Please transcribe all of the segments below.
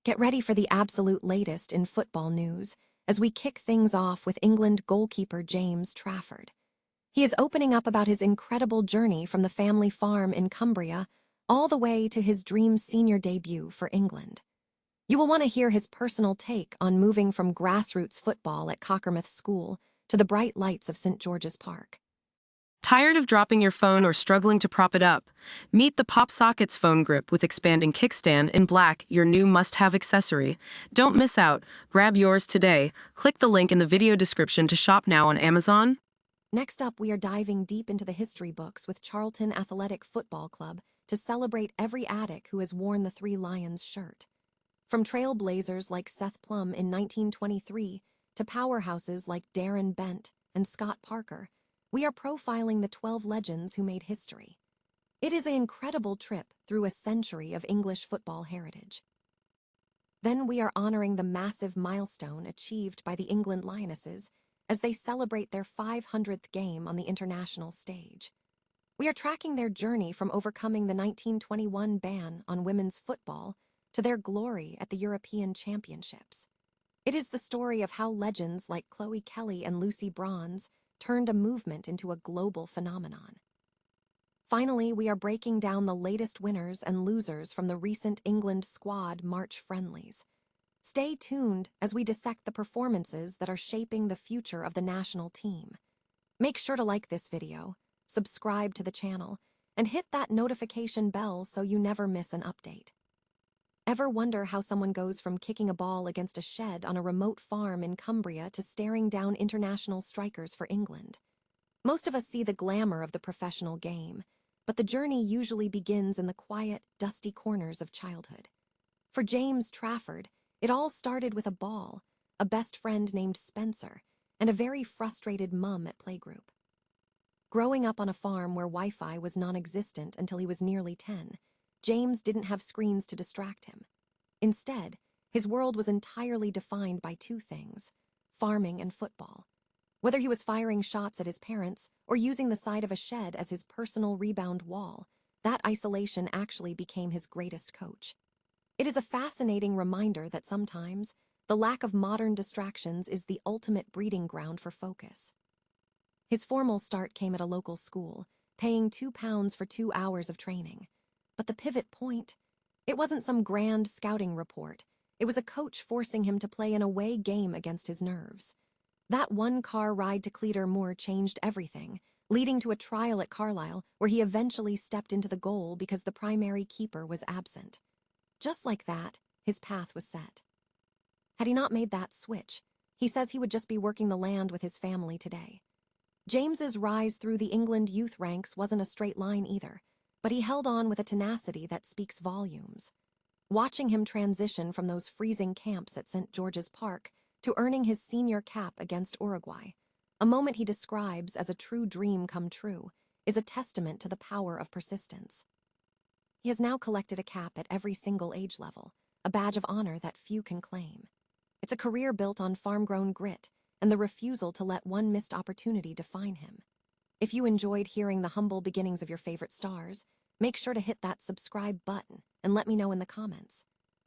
Get ready for the absolute latest in football news as we kick things off with England goalkeeper James Trafford. He is opening up about his incredible journey from the family farm in Cumbria all the way to his dream senior debut for England. You will want to hear his personal take on moving from grassroots football at Cockermouth School to the bright lights of St. George's Park. Tired of dropping your phone or struggling to prop it up? Meet the Pop Sockets phone grip with expanding kickstand in black, your new must-have accessory. Don't miss out. Grab yours today. Click the link in the video description to shop now on Amazon. Next up, we are diving deep into the history books with Charlton Athletic Football Club to celebrate every addict who has worn the Three Lions shirt. From trailblazers like Seth Plum in 1923 to powerhouses like Darren Bent and Scott Parker, we are profiling the 12 legends who made history. It is an incredible trip through a century of English football heritage. Then we are honoring the massive milestone achieved by the England Lionesses as they celebrate their 500th game on the international stage. We are tracking their journey from overcoming the 1921 ban on women's football to their glory at the European Championships. It is the story of how legends like Chloe Kelly and Lucy Bronze turned a movement into a global phenomenon. Finally, we are breaking down the latest winners and losers from the recent England squad March friendlies. Stay tuned as we dissect the performances that are shaping the future of the national team. Make sure to like this video, subscribe to the channel, and hit that notification bell so you never miss an update. Ever wonder how someone goes from kicking a ball against a shed on a remote farm in Cumbria to staring down international strikers for England? Most of us see the glamour of the professional game, but the journey usually begins in the quiet, dusty corners of childhood. For James Trafford, it all started with a ball, a best friend named Spencer, and a very frustrated mum at playgroup. Growing up on a farm where Wi-Fi was non-existent until he was nearly 10, James didn't have screens to distract him. Instead, his world was entirely defined by two things: farming and football. Whether he was firing shots at his parents or using the side of a shed as his personal rebound wall, that isolation actually became his greatest coach. It is a fascinating reminder that sometimes the lack of modern distractions is the ultimate breeding ground for focus. His formal start came at a local school, paying £2 for 2 hours of training. But the pivot point, it wasn't some grand scouting report. It was a coach forcing him to play an away game against his nerves. That one-car ride to Cleator Moor changed everything, leading to a trial at Carlisle where he eventually stepped into the goal because the primary keeper was absent. Just like that, his path was set. Had he not made that switch, he says he would just be working the land with his family today. James's rise through the England youth ranks wasn't a straight line either, but he held on with a tenacity that speaks volumes. Watching him transition from those freezing camps at St. George's Park to earning his senior cap against Uruguay, a moment he describes as a true dream come true, is a testament to the power of persistence. He has now collected a cap at every single age level, a badge of honor that few can claim. It's a career built on farm-grown grit and the refusal to let one missed opportunity define him. If you enjoyed hearing the humble beginnings of your favorite stars, make sure to hit that subscribe button and let me know in the comments.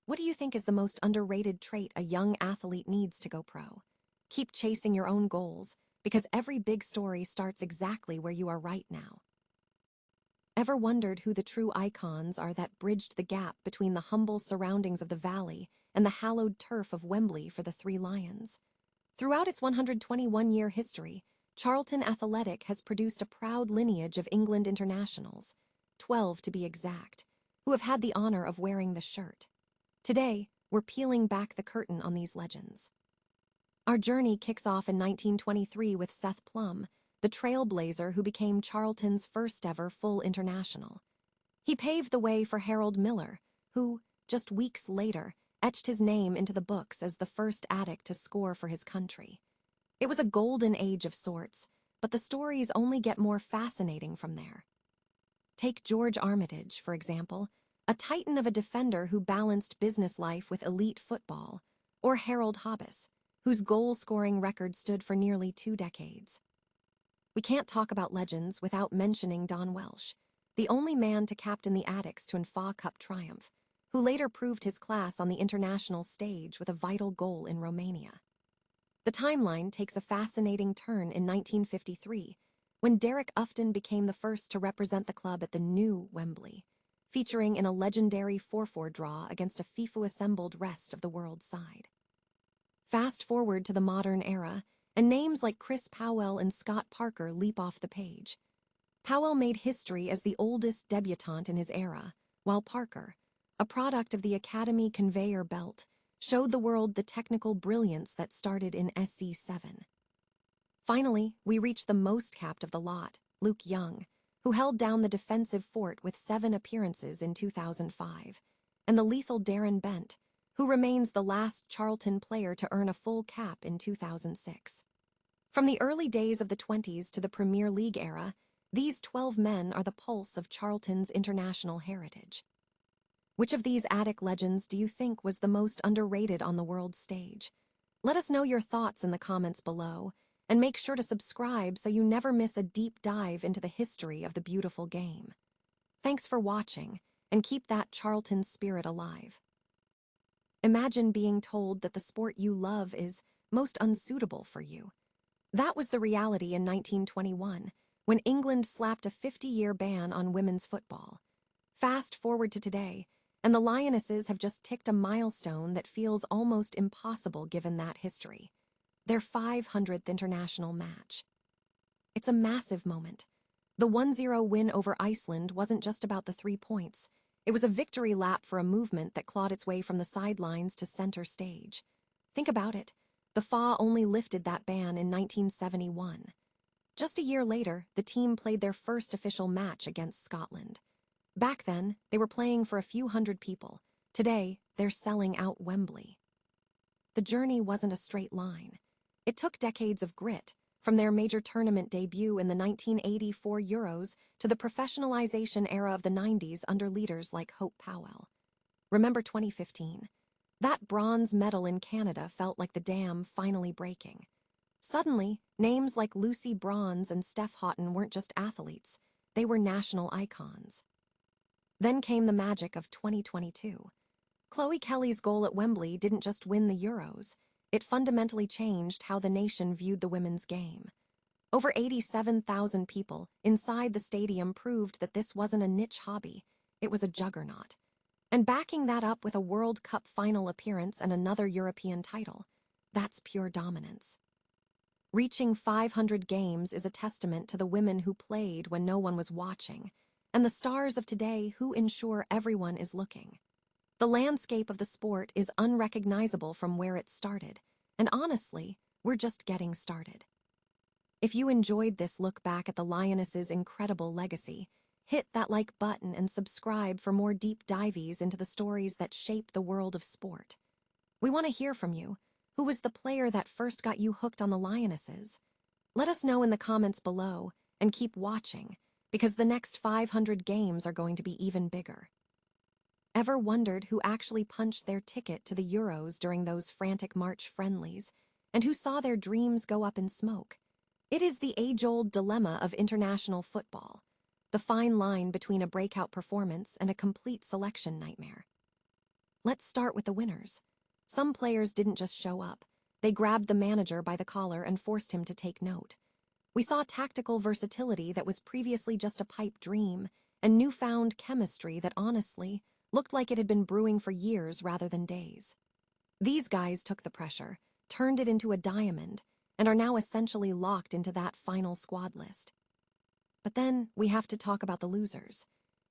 What do you think is the most underrated trait a young athlete needs to go pro? Keep chasing your own goals, because every big story starts exactly where you are right now. Ever wondered who the true icons are that bridged the gap between the humble surroundings of the valley and the hallowed turf of Wembley for the Three Lions? Throughout its 121-year history, Charlton Athletic has produced a proud lineage of England internationals, 12 to be exact, who have had the honor of wearing the shirt. Today, we're peeling back the curtain on these legends. Our journey kicks off in 1923 with Seth Plum, the trailblazer who became Charlton's first-ever full international. He paved the way for Harold Miller, who, just weeks later, etched his name into the books as the first addict to score for his country. It was a golden age of sorts, but the stories only get more fascinating from there. Take George Armitage, for example, a titan of a defender who balanced business life with elite football, or Harold Hobbs, whose goal-scoring record stood for nearly 2 decades. We can't talk about legends without mentioning Don Welsh, the only man to captain the Addicts to an FA Cup triumph, who later proved his class on the international stage with a vital goal in Romania. The timeline takes a fascinating turn in 1953, when Derek Ufton became the first to represent the club at the new Wembley, featuring in a legendary 4-4 draw against a FIFA-assembled rest of the world side. Fast forward to the modern era, and names like Chris Powell and Scott Parker leap off the page. Powell made history as the oldest debutant in his era, while Parker, a product of the Academy conveyor belt, showed the world the technical brilliance that started in SC7. Finally, we reach the most capped of the lot, Luke Young, who held down the defensive fort with 7 appearances in 2005, and the lethal Darren Bent, who remains the last Charlton player to earn a full cap in 2006. From the early days of the 20s to the Premier League era, these 12 men are the pulse of Charlton's international heritage. Which of these Attic legends do you think was the most underrated on the world stage? Let us know your thoughts in the comments below, and make sure to subscribe so you never miss a deep dive into the history of the beautiful game. Thanks for watching, and keep that Charlton spirit alive. Imagine being told that the sport you love is most unsuitable for you. That was the reality in 1921, when England slapped a 50-year ban on women's football. Fast forward to today, and the Lionesses have just ticked a milestone that feels almost impossible given that history. Their 500th international match. It's a massive moment. The 1-0 win over Iceland wasn't just about the 3 points. It was a victory lap for a movement that clawed its way from the sidelines to center stage. Think about it. The FA only lifted that ban in 1971. Just a year later, the team played their first official match against Scotland. Back then, they were playing for a few hundred people. Today, they're selling out Wembley. The journey wasn't a straight line. It took decades of grit, from their major tournament debut in the 1984 Euros to the professionalization era of the 90s under leaders like Hope Powell. Remember 2015? That bronze medal in Canada felt like the dam finally breaking. Suddenly, names like Lucy Bronze and Steph Houghton weren't just athletes, they were national icons. Then came the magic of 2022. Chloe Kelly's goal at Wembley didn't just win the Euros, it fundamentally changed how the nation viewed the women's game. Over 87,000 people inside the stadium proved that this wasn't a niche hobby, it was a juggernaut. And backing that up with a World Cup final appearance and another European title, that's pure dominance. Reaching 500 games is a testament to the women who played when no one was watching, and the stars of today who ensure everyone is looking. The landscape of the sport is unrecognizable from where it started, and honestly, we're just getting started. If you enjoyed this look back at the Lionesses' incredible legacy, hit that like button and subscribe for more deep dives into the stories that shape the world of sport. We want to hear from you. Who was the player that first got you hooked on the Lionesses? Let us know in the comments below, and keep watching, because the next 500 games are going to be even bigger. Ever wondered who actually punched their ticket to the Euros during those frantic March friendlies, and who saw their dreams go up in smoke? It is the age-old dilemma of international football, the fine line between a breakout performance and a complete selection nightmare. Let's start with the winners. Some players didn't just show up. They grabbed the manager by the collar and forced him to take note. We saw tactical versatility that was previously just a pipe dream, and newfound chemistry that honestly looked like it had been brewing for years rather than days. These guys took the pressure, turned it into a diamond, and are now essentially locked into that final squad list. But then we have to talk about the losers.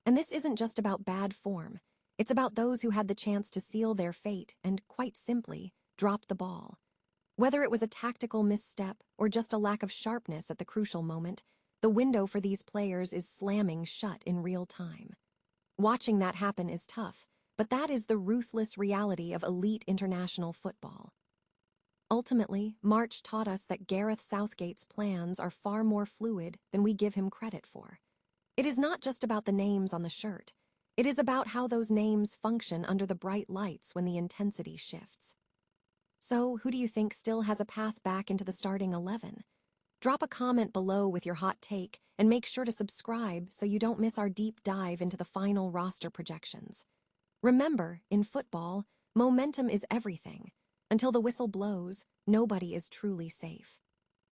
And this isn't just about bad form. It's about those who had the chance to seal their fate and, quite simply, drop the ball. Whether it was a tactical misstep or just a lack of sharpness at the crucial moment, the window for these players is slamming shut in real time. Watching that happen is tough, but that is the ruthless reality of elite international football. Ultimately, March taught us that Gareth Southgate's plans are far more fluid than we give him credit for. It is not just about the names on the shirt. It is about how those names function under the bright lights when the intensity shifts. So, who do you think still has a path back into the starting 11? Drop a comment below with your hot take, and make sure to subscribe so you don't miss our deep dive into the final roster projections. Remember, in football, momentum is everything. Until the whistle blows, nobody is truly safe.